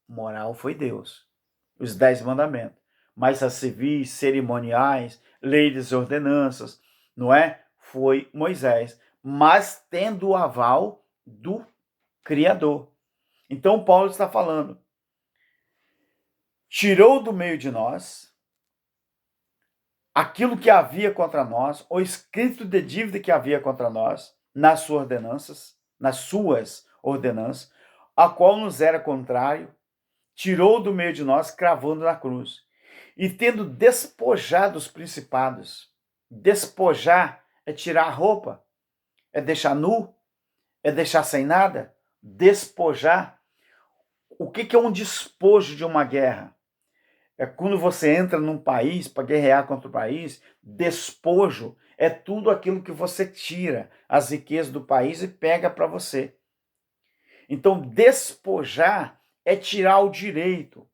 Moral foi Deus. Os 10 mandamentos. Mas as civis, cerimoniais, leis das ordenanças, não é? Foi Moisés. Mas tendo o aval do Criador. Então Paulo está falando. Tirou do meio de nós aquilo que havia contra nós, o escrito de dívida que havia contra nós, nas suas ordenanças, a qual nos era contrário, tirou do meio de nós, cravando na cruz. E tendo despojado os principados, despojar é tirar a roupa, é deixar nu, é deixar sem nada, despojar. O que é um despojo de uma guerra? É quando você entra num país para guerrear contra o país, despojo é tudo aquilo que você tira, as riquezas do país e pega para você. Então, despojar é tirar o direito.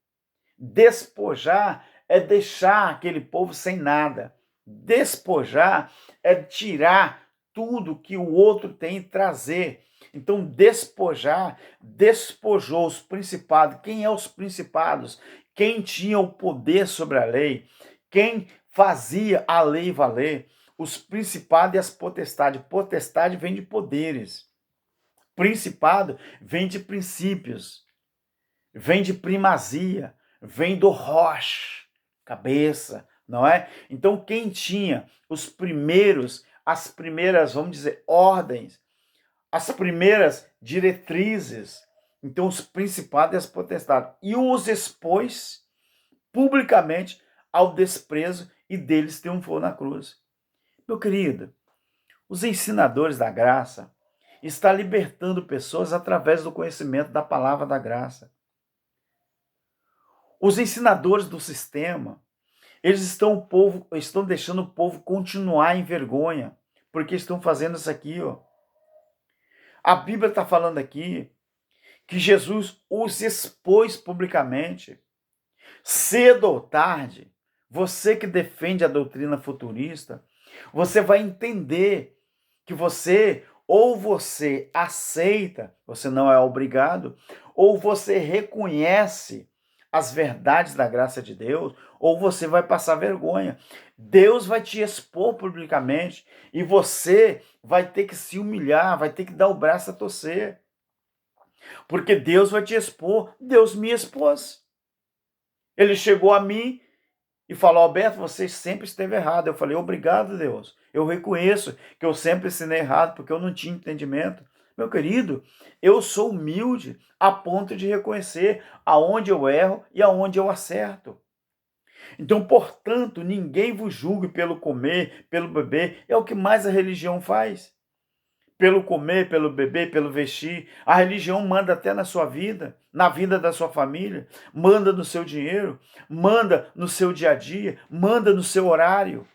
Despojar é deixar aquele povo sem nada. Despojar é tirar tudo que o outro tem e trazer. Então, despojar, despojou os principados. Quem é os principados? Quem tinha o poder sobre a lei, quem fazia a lei valer, os principados e as potestades. Potestade vem de poderes. Principado vem de princípios, vem de primazia, vem do roche, cabeça, não é? Então quem tinha os primeiros as primeiras, vamos dizer, ordens, as primeiras diretrizes. Então, os principados e as potestades. E os expôs publicamente ao desprezo e deles triunfou na cruz. Meu querido, os ensinadores da graça estão libertando pessoas através do conhecimento da palavra da graça. Os ensinadores do sistema, eles estão deixando o povo continuar em vergonha, porque estão fazendo isso aqui, ó. A Bíblia está falando aqui que Jesus os expôs publicamente. Cedo ou tarde, você que defende a doutrina futurista, você vai entender que você aceita, você não é obrigado, ou você reconhece as verdades da graça de Deus, ou você vai passar vergonha. Deus vai te expor publicamente e você vai ter que se humilhar, vai ter que dar o braço a torcer. Porque Deus vai te expor. Deus me expôs. Ele chegou a mim e falou: Alberto, você sempre esteve errado. Eu falei: obrigado, Deus. Eu reconheço que eu sempre ensinei errado, porque eu não tinha entendimento. Meu querido, eu sou humilde a ponto de reconhecer aonde eu erro e aonde eu acerto. Então, portanto, ninguém vos julgue pelo comer, pelo beber. É o que mais a religião faz. Pelo comer, pelo beber, pelo vestir. A religião manda até na sua vida, na vida da sua família, manda no seu dinheiro, manda no seu dia a dia, manda no seu horário.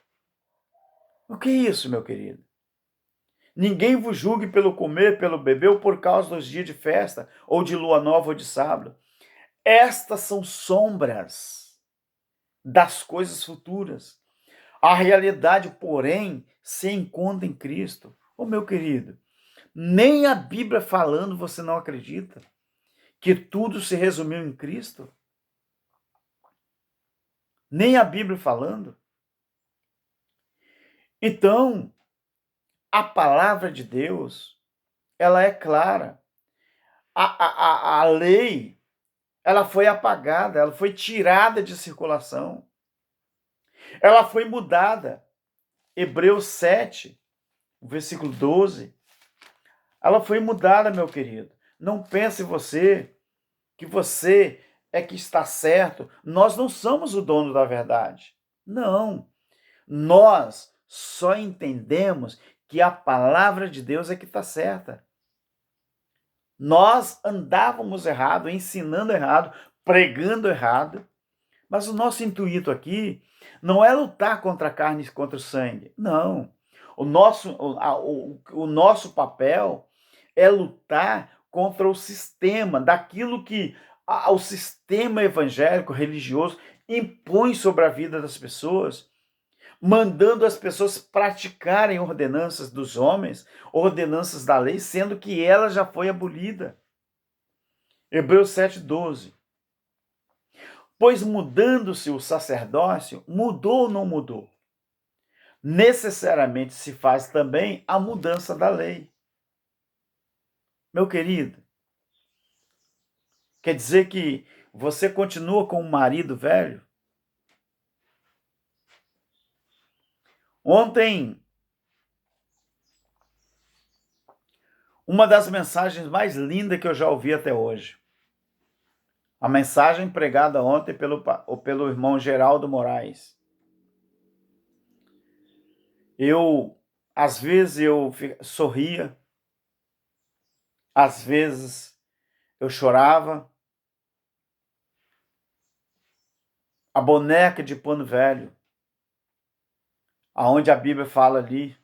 O que é isso, meu querido? Ninguém vos julgue pelo comer, pelo beber ou por causa dos dias de festa, ou de lua nova ou de sábado. Estas são sombras das coisas futuras. A realidade, porém, se encontra em Cristo. Ô, meu querido, nem a Bíblia falando você não acredita que tudo se resumiu em Cristo? Nem a Bíblia falando? Então, a palavra de Deus, ela é clara. A lei, ela foi apagada, ela foi tirada de circulação. Ela foi mudada. Hebreus 7, versículo 12. Ela foi mudada, meu querido. Não pense que você é que está certo. Nós não somos o dono da verdade. Não. Nós só entendemos que a palavra de Deus é que está certa. Nós andávamos errado, ensinando errado, pregando errado, mas o nosso intuito aqui não é lutar contra a carne e contra o sangue. Não. O nosso papel é lutar contra o sistema, daquilo que o sistema evangélico, religioso, impõe sobre a vida das pessoas, mandando as pessoas praticarem ordenanças dos homens, ordenanças da lei, sendo que ela já foi abolida. Hebreus 7,12. Pois mudando-se o sacerdócio, mudou ou não mudou? Necessariamente se faz também a mudança da lei. Meu querido, quer dizer que você continua com um marido velho? Ontem, uma das mensagens mais lindas que eu já ouvi até hoje. A mensagem pregada ontem pelo irmão Geraldo Moraes. Às vezes eu sorria, às vezes eu chorava. A boneca de pano velho, aonde a Bíblia fala ali,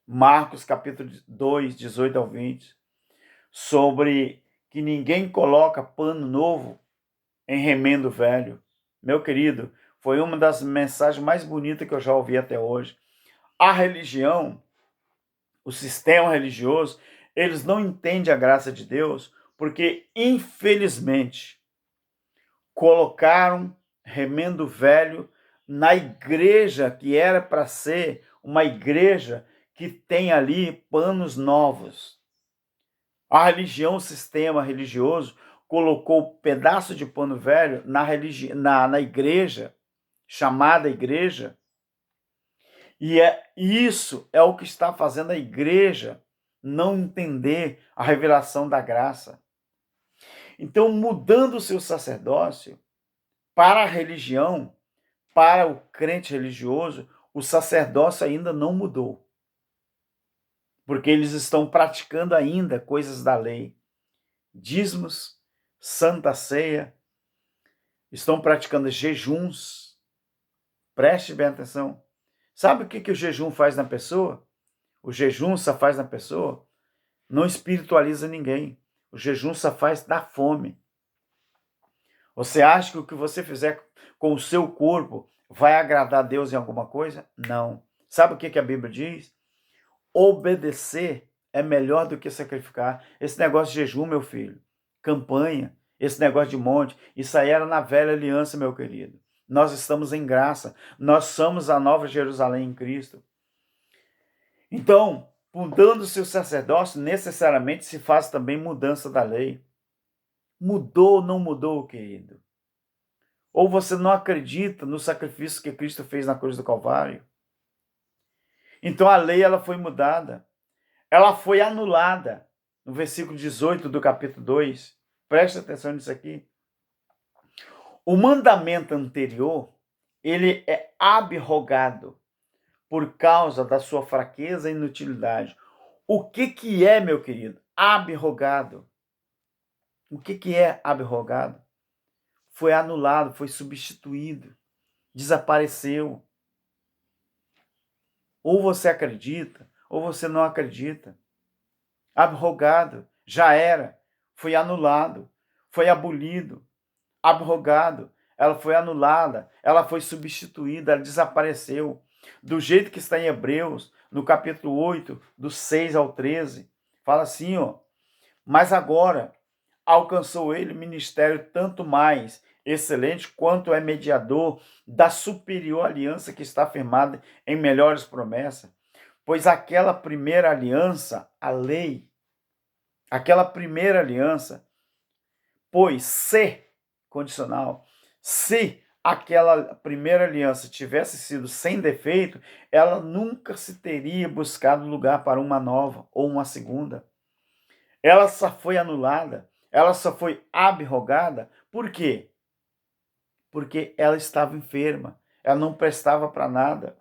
Marcos capítulo 2, 18 ao 20, sobre que ninguém coloca pano novo em remendo velho. Meu querido, foi uma das mensagens mais bonitas que eu já ouvi até hoje. A religião, o sistema religioso, eles não entendem a graça de Deus porque, infelizmente, colocaram remendo velho na igreja que era para ser uma igreja que tem ali panos novos. A religião, o sistema religioso, colocou pedaço de pano velho na igreja, chamada igreja, E isso é o que está fazendo a igreja não entender a revelação da graça. Então, mudando o seu sacerdócio para a religião, para o crente religioso, o sacerdócio ainda não mudou. Porque eles estão praticando ainda coisas da lei. Dízimos, santa ceia, estão praticando jejuns. Preste bem atenção. Sabe o que o jejum faz na pessoa? O jejum só faz na pessoa, não espiritualiza ninguém. O jejum só faz dar fome. Você acha que o que você fizer com o seu corpo vai agradar a Deus em alguma coisa? Não. Sabe o que a Bíblia diz? Obedecer é melhor do que sacrificar. Esse negócio de jejum, meu filho, campanha, esse negócio de monte, isso aí era na velha aliança, meu querido. Nós estamos em graça. Nós somos a nova Jerusalém em Cristo. Então, mudando o seu sacerdócio, necessariamente se faz também mudança da lei. Mudou ou não mudou, querido? Ou você não acredita no sacrifício que Cristo fez na cruz do Calvário? Então a lei ela foi mudada. Ela foi anulada. No versículo 18 do capítulo 2. Preste atenção nisso aqui. O mandamento anterior, ele é abrogado por causa da sua fraqueza e inutilidade. O que é, meu querido? Abrogado. O que é abrogado? Foi anulado, foi substituído, desapareceu. Ou você acredita, ou você não acredita. Abrogado, já era, foi anulado, foi abolido, abrogado, ela foi anulada, ela foi substituída, ela desapareceu. Do jeito que está em Hebreus, no capítulo 8, do 6 ao 13, fala assim, ó, mas agora alcançou ele ministério tanto mais excelente quanto é mediador da superior aliança que está firmada em melhores promessas. Pois aquela primeira aliança, a lei, aquela primeira aliança, pois se, condicional, se aquela primeira aliança tivesse sido sem defeito, ela nunca se teria buscado lugar para uma nova ou uma segunda. Ela só foi anulada, ela só foi abrogada, por quê? Porque ela estava enferma, ela não prestava para nada.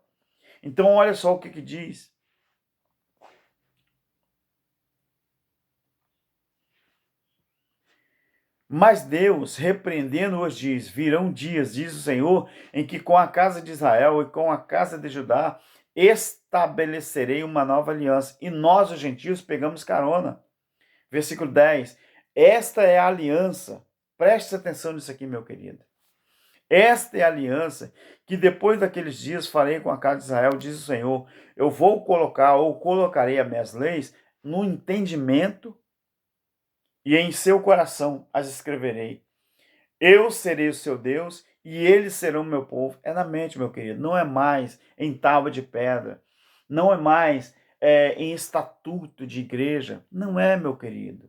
Então, olha só o que diz. Mas Deus, repreendendo-os, diz: virão dias, diz o Senhor, em que com a casa de Israel e com a casa de Judá estabelecerei uma nova aliança. E nós, os gentios, pegamos carona. Versículo 10. Esta é a aliança. Preste atenção nisso aqui, meu querido. Esta é a aliança que depois daqueles dias farei com a casa de Israel, diz o Senhor. Eu vou colocar ou colocarei as minhas leis no entendimento e em seu coração as escreverei. Eu serei o seu Deus e eles serão meu povo. É na mente, meu querido. Não é mais em tábua de pedra. Não é mais em estatuto de igreja. Não é, meu querido.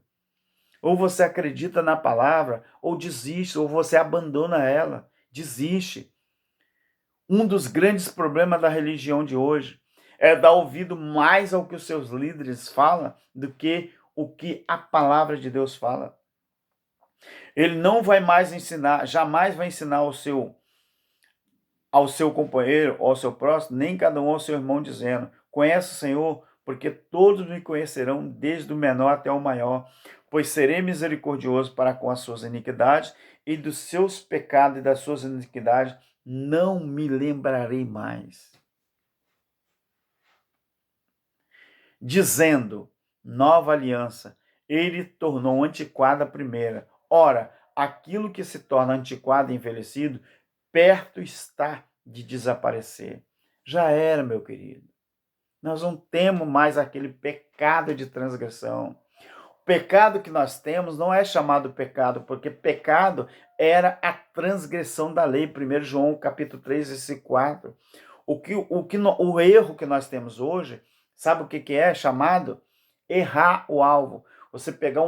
Ou você acredita na palavra, ou desiste, ou você abandona ela. Desiste. Um dos grandes problemas da religião de hoje é dar ouvido mais ao que os seus líderes falam do que o que a palavra de Deus fala. Ele não vai mais ensinar, jamais vai ensinar ao seu companheiro, ou ao seu próximo, nem cada um ao seu irmão, dizendo: conhece o Senhor, porque todos me conhecerão, desde o menor até o maior, pois serei misericordioso para com as suas iniquidades, e dos seus pecados e das suas iniquidades não me lembrarei mais. Dizendo, nova aliança, ele tornou antiquada a primeira. Ora, aquilo que se torna antiquado e envelhecido, perto está de desaparecer. Já era, meu querido. Nós não temos mais aquele pecado de transgressão. O pecado que nós temos não é chamado pecado, porque pecado era a transgressão da lei. 1 João capítulo 3, versículo 4. O erro que nós temos hoje, sabe o que é chamado? Errar o alvo. Você pegar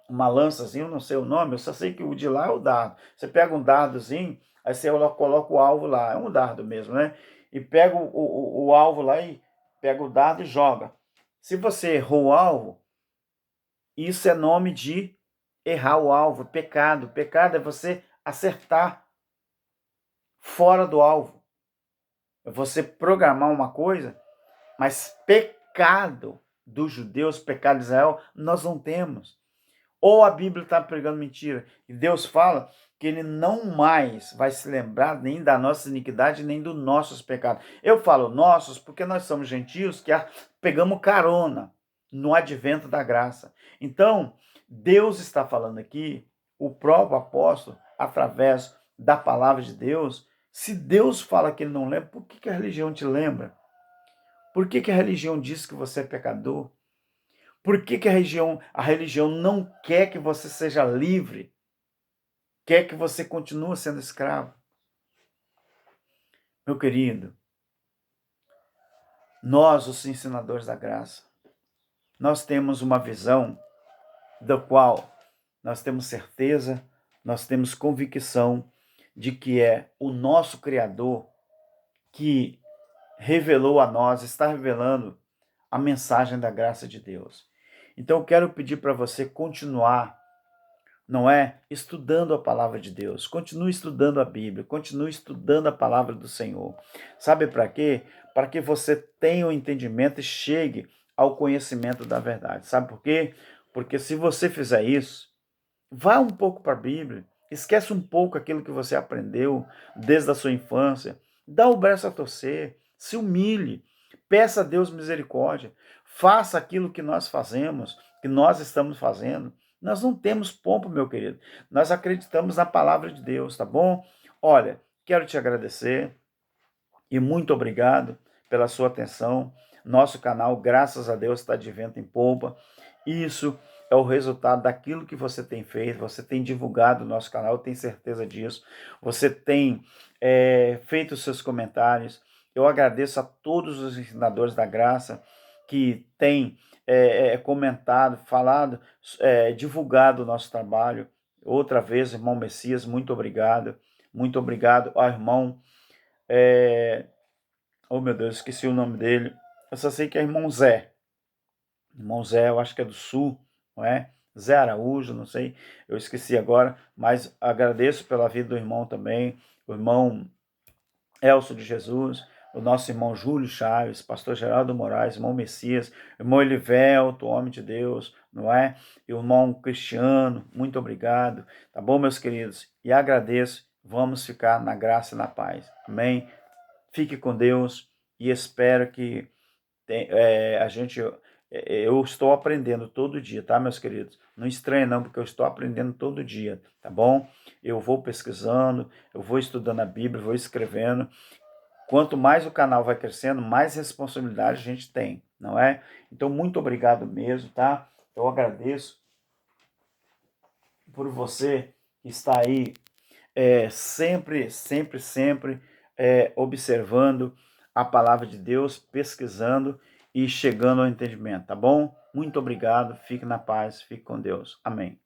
uma lançazinha, eu não sei o nome, eu só sei que o de lá é o dardo. Você pega um dardozinho, aí você coloca o alvo lá, é um dardo mesmo, né? e pega o alvo lá e pega o dardo e joga. Se você errou o alvo, isso é nome de errar o alvo, pecado. Pecado é você acertar fora do alvo. É você programar uma coisa, mas pecado dos judeus, pecado de Israel, nós não temos. Ou a Bíblia está pregando mentira. E Deus fala que ele não mais vai se lembrar nem da nossa iniquidade, nem dos nossos pecados. Eu falo nossos porque nós somos gentios que pegamos carona no advento da graça. Então, Deus está falando aqui, o próprio apóstolo, através da palavra de Deus. Se Deus fala que ele não lembra, por que a religião te lembra? Por que a religião diz que você é pecador? Por que a religião não quer que você seja livre? Quer que você continue sendo escravo? Meu querido, nós, os ensinadores da graça, nós temos uma visão da qual nós temos certeza, nós temos convicção de que é o nosso Criador que revelou a nós, está revelando a mensagem da graça de Deus. Então eu quero pedir para você continuar, não é? Estudando a palavra de Deus. Continue estudando a Bíblia, continue estudando a palavra do Senhor. Sabe para quê? Para que você tenha o entendimento e chegue ao conhecimento da verdade. Sabe por quê? Porque se você fizer isso, vá um pouco para a Bíblia, esquece um pouco aquilo que você aprendeu desde a sua infância, dá o braço a torcer, se humilhe, peça a Deus misericórdia, faça aquilo que nós fazemos, que nós estamos fazendo. Nós não temos pompa, meu querido, nós acreditamos na palavra de Deus, tá bom? Olha, quero te agradecer e muito obrigado pela sua atenção. Nosso canal, graças a Deus, está de vento em polpa. Isso é o resultado daquilo que você tem feito. Você tem divulgado o nosso canal, eu tenho certeza disso. Você tem feito os seus comentários. Eu agradeço a todos os ensinadores da graça que têm comentado, falado, divulgado o nosso trabalho. Outra vez, irmão Messias, muito obrigado. Muito obrigado ao irmão oh meu Deus, esqueci o nome dele. Eu só sei que é irmão Zé. Irmão Zé, eu acho que é do Sul, não é? Zé Araújo, não sei. Eu esqueci agora, mas agradeço pela vida do irmão também. O irmão Elcio de Jesus, o nosso irmão Júlio Chaves, pastor Geraldo Moraes, irmão Messias, irmão Elivelto, homem de Deus, não é? E o irmão Cristiano, muito obrigado. Tá bom, meus queridos? E agradeço. Vamos ficar na graça e na paz. Amém? Fique com Deus e espero que eu estou aprendendo todo dia, tá, meus queridos? Não estranhe não, porque eu estou aprendendo todo dia, tá bom? Eu vou pesquisando, eu vou estudando a Bíblia, vou escrevendo. Quanto mais o canal vai crescendo, mais responsabilidade a gente tem, não é? Então, muito obrigado mesmo, tá? Eu agradeço por você estar aí sempre observando a palavra de Deus, pesquisando e chegando ao entendimento, tá bom? Muito obrigado, fique na paz, fique com Deus. Amém.